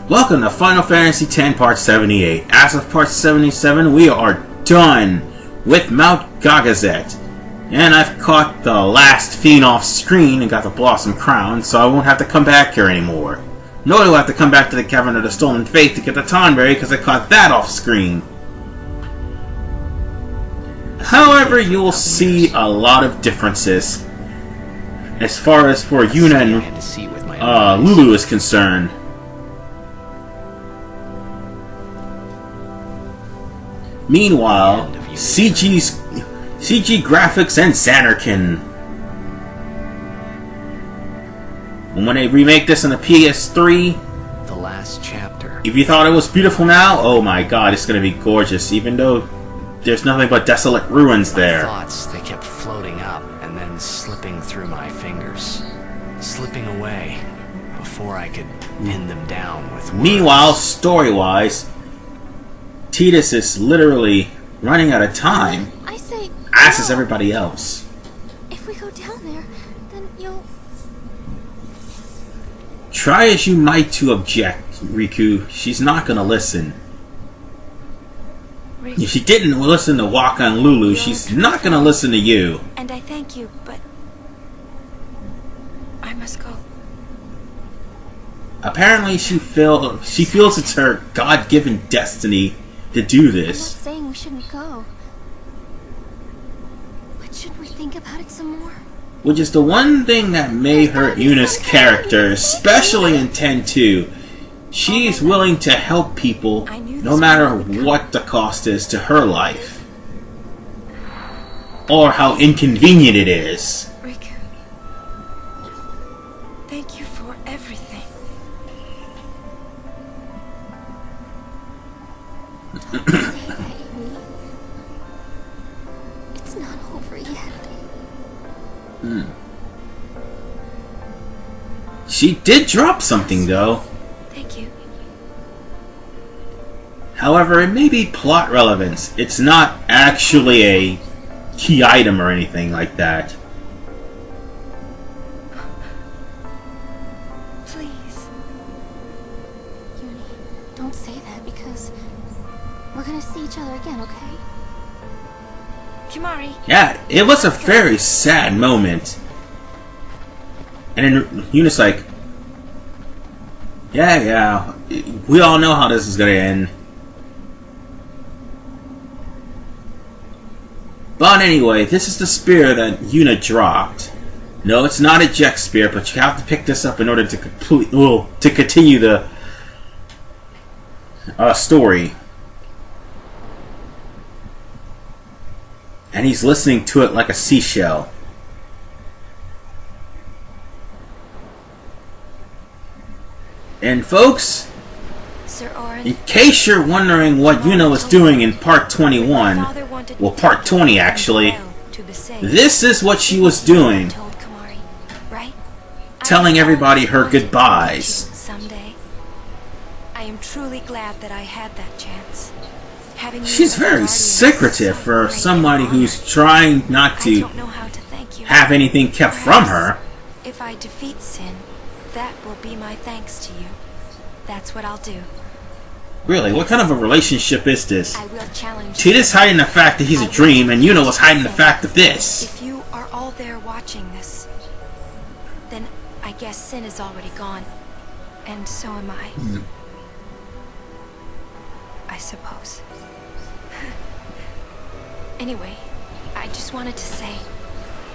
Welcome to Final Fantasy X Part 78. As of Part 77, we are done with Mount Gagazet. And I've caught the last fiend off screen and got the Blossom Crown, so I won't have to come back here anymore. Nor do I have to come back to the Cavern of the Stolen Faith to get the Tonberry because I caught that off screen. However, you will see a lot of differences as far as for Yuna and Lulu is concerned. Meanwhile, CG graphics and Xanarkin. And when they remake this on the PS3, the last chapter. If you thought it was beautiful now, oh my god, it's gonna be gorgeous. Even though there's nothing but desolate ruins there. My thoughts, they kept floating up and then slipping through my fingers, slipping away before I could pin them down with words. Meanwhile, story-wise, Tidus is literally running out of time, as is everybody else. If we go down there, then you'll... Try as you might to object, Riku, she's not gonna listen. If she didn't listen to Waka and Lulu, she's not gonna listen to you. And I thank you, but... I must go. Apparently she feels it's her God-given destiny to do this. I'm not saying we shouldn't go. But should we think about it some more? Which is the one thing that may hurt Yuna's character, especially in 10-2. She's willing to help people no matter what the cost is to her life. Or how inconvenient it is. Riku, thank you for everything. Don't say that, Yuna. It's not over yet. She did drop something though. Thank you. However, it may be plot relevance. It's not actually a key item or anything like that. Please. Yuni, don't say that because we're gonna see each other again, okay? Kimari. Yeah, it was a very sad moment. And then Yuna's like, yeah, we all know how this is gonna end. But anyway, this is the spear that Yuna dropped. No, it's not a Jex spear, but you have to pick this up in order to continue the story. And he's listening to it like a seashell. And folks, in case you're wondering what Yuna was doing in Part 21, well, Part 20 actually, this is what she was doing. Telling everybody her goodbyes. Someday, I am truly glad that I had that chance. She's very secretive for somebody who's trying not to have anything kept from her. If I defeat Sin, that will be my thanks to you. That's what I'll do. Really, what kind of a relationship is this? I will challenge Tidus hiding the fact that he's a dream, and Yuna was hiding the fact of this. If you are all there watching this, then I guess Sin is already gone. And so am I. I suppose. Anyway, I just wanted to say,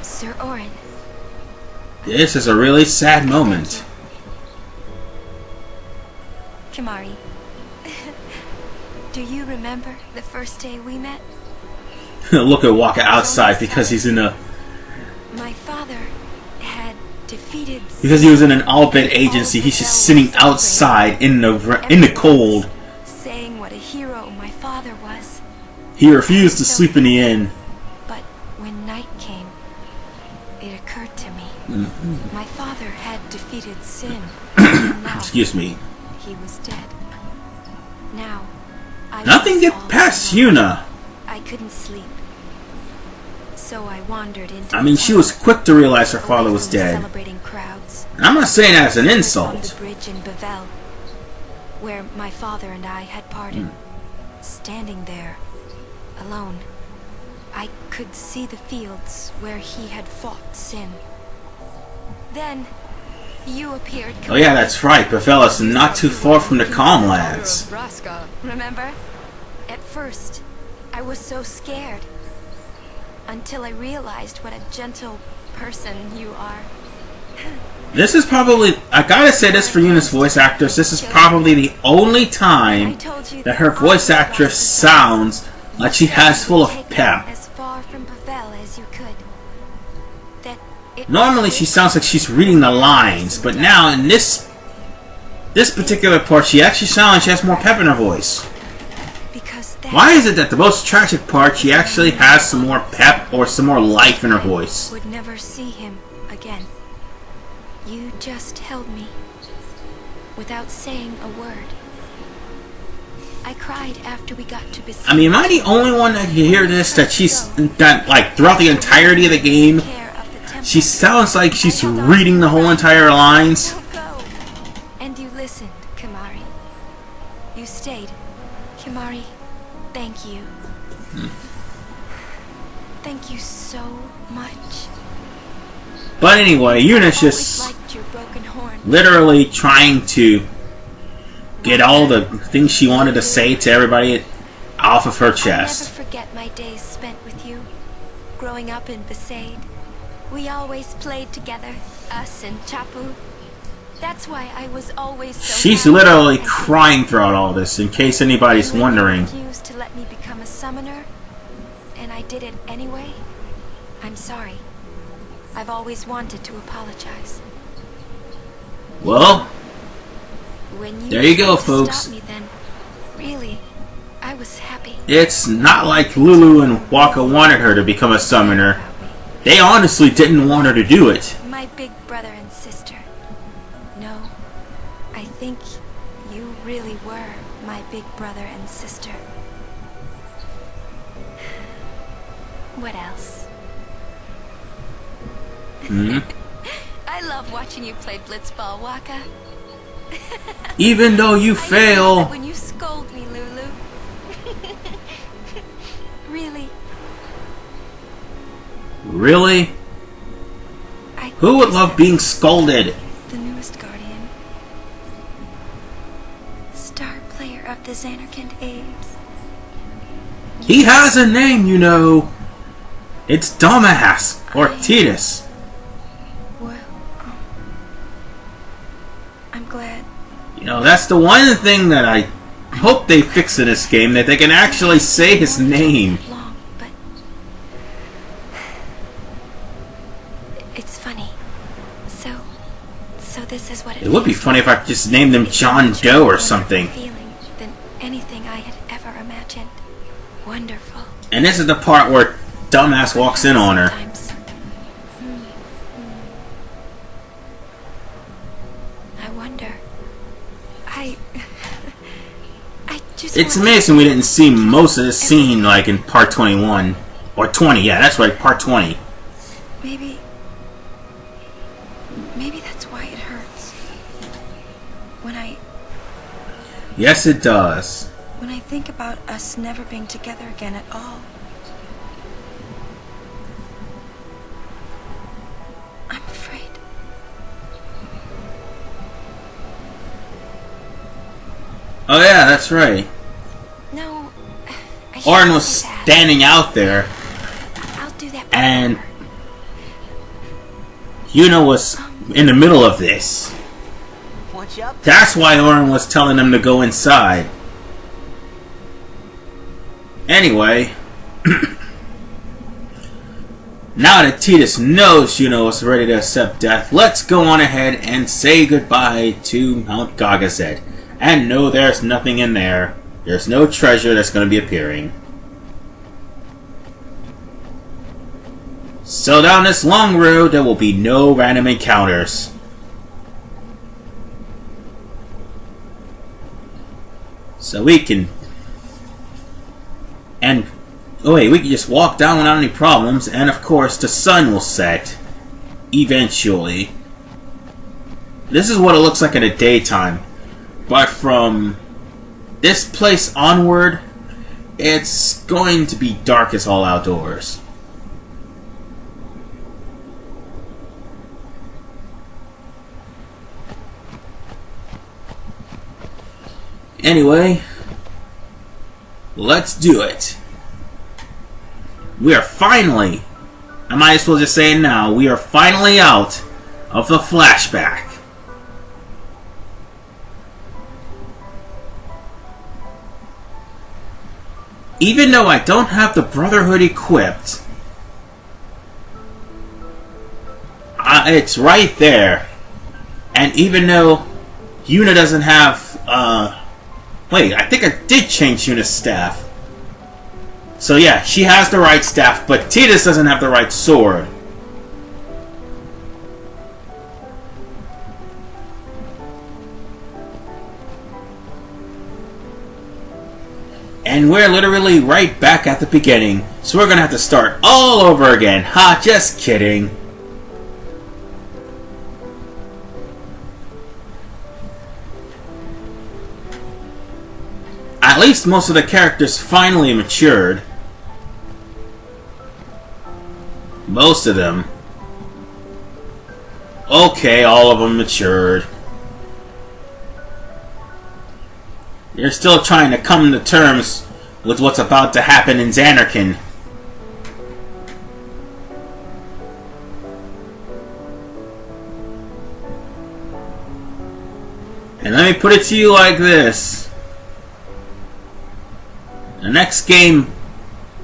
Sir Orin. This is a really sad moment. Kimari, do you remember the first day we met? Look at Waka outside because he's in a... My father had defeated... Because he was in an all-bid agency, he's just sitting outside in the cold. Saying what a hero my father was. He refused to sleep in the inn. But when night came, it occurred to me. My father had defeated Sin. Now, excuse me. he was dead. Now, Nothing get past Yuna. I couldn't sleep. So I wandered into... I mean, she was quick to realize her father was dead. Celebrating crowds. And I'm not saying that as an insult. The bridge in Bavel. where my father and I had parted. Standing there, alone, I could see the fields where he had fought sin. Then, you appeared. Oh yeah, that's right. Pavella's not too far from the Comlands. Remember? At first, I was so scared. Until I realized what a gentle person you are. This is probably, I gotta say this for Yuna's voice actress, this is probably the only time that her voice actress sounds like she has full of pep. As far from Pavel as you could. Normally she sounds like she's reading the lines, but now in this particular part she actually sounds like she has more pep in her voice. Why is it that the most tragic part she actually has some more pep or some more life in her voice? Would never see him again. You just held me without saying a word. I cried after we got to Besaid. I mean, am I the only one that can hear this? That like throughout the entirety of the game, she sounds like she's reading the whole entire lines. And you listened, Kimahri. You stayed, Kimahri. Thank you. Thank you so much. But anyway, Yuna's just literally trying to get all the things she wanted to say to everybody off of her chest. I'll never forget my days spent with you. Growing up in Besaid, we always played together, us and Chapu. That's why I was always so She's literally crying throughout all this, in case anybody's wondering. When you refused to let me become a summoner, and I did it anyway, I'm sorry. I've always wanted to apologize. Well, when there you go, tried to folks. Stop me then, really, I was happy. It's not like Lulu and Waka wanted her to become a summoner. They honestly didn't want her to do it. My big brother and sister. No, I think you really were my big brother and sister. What else? I love watching you play blitzball, Waka. Even though you I fail. love it when you scold me, Lulu. Really? Really? Who would love being scolded? The newest guardian. Star player of the Xanarkand Abes. He has a name, you know. It's Dumbass or Titus. Well, I'm glad. You know, that's the one thing that I hope they fix in this game, that they can actually say his name. Long, but it's funny. So this is what It would be funny if I just named him John Doe or something. Feeling than anything I had ever imagined. Wonderful. And this is the part where Dumbass walks in on her. Sometimes. I wonder. I just. It's wonder- amazing we didn't see most of this scene like in part 21. Or 20, yeah, that's right, part 20. Maybe that's why it hurts. Yes, it does. When I think about us never being together again at all. I'm afraid. Oh yeah, that's right. No. Orin was standing out there, I'll do that. and Yuna was in the middle of this. That's why Orin was telling them to go inside. Anyway, now that Titus knows Yuna was ready to accept death, let's go on ahead and say goodbye to Mount Gagazet. And no, there's nothing in there. There's no treasure that's going to be appearing. So down this long road, there will be no random encounters. So we can... And... Oh wait, we can just walk down without any problems, and of course the sun will set. Eventually. This is what it looks like in the daytime. But from this place onward, it's going to be dark as all outdoors. Anyway, let's do it. We are finally, I might as well just say it now, we are finally out of the flashback. Even though I don't have the Brotherhood equipped, it's right there. And even though Yuna doesn't have, wait, I think I did change Yuna's staff. So yeah, she has the right staff, but Tidus doesn't have the right sword. And we're literally right back at the beginning, so we're gonna have to start all over again. Ha, just kidding. At least most of the characters finally matured. Most of them. Okay, all of them matured. You're still trying to come to terms with what's about to happen in Zanarkand. And let me put it to you like this. The next game...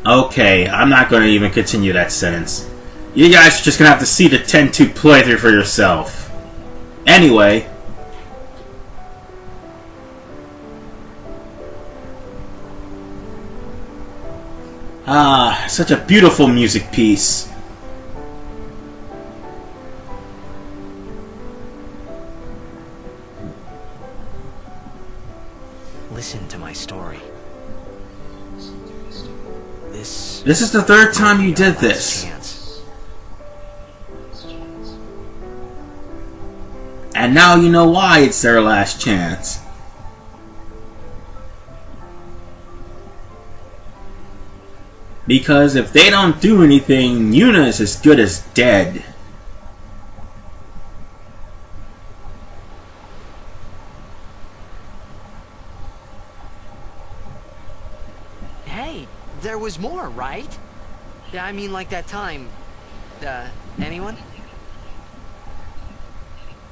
Okay, I'm not going to even continue that sentence. You guys are just going to have to see the 10-2 playthrough for yourself. Anyway... such a beautiful music piece. Listen to my story. This is the third time you did this. Chance. And now you know why it's their last chance. Because if they don't do anything, Yuna is as good as dead. Hey, there was more, right? Yeah, I mean like that time. Anyone?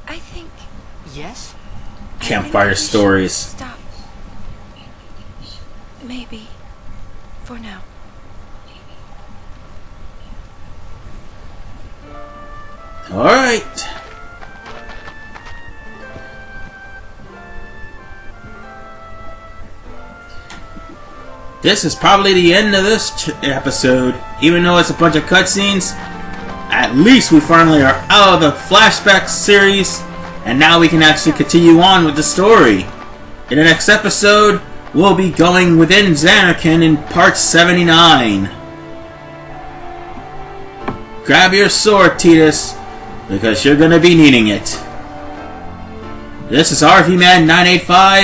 I think... Yes? Campfire stories. Stop. Maybe. For now. Alright. This is probably the end of this episode. Even though it's a bunch of cutscenes, at least we finally are out of the flashback series, and now we can actually continue on with the story. In the next episode, we'll be going within Zanarkand in part 79. Grab your sword, Tidus, because you're gonna be needing it. This is RV Man 985.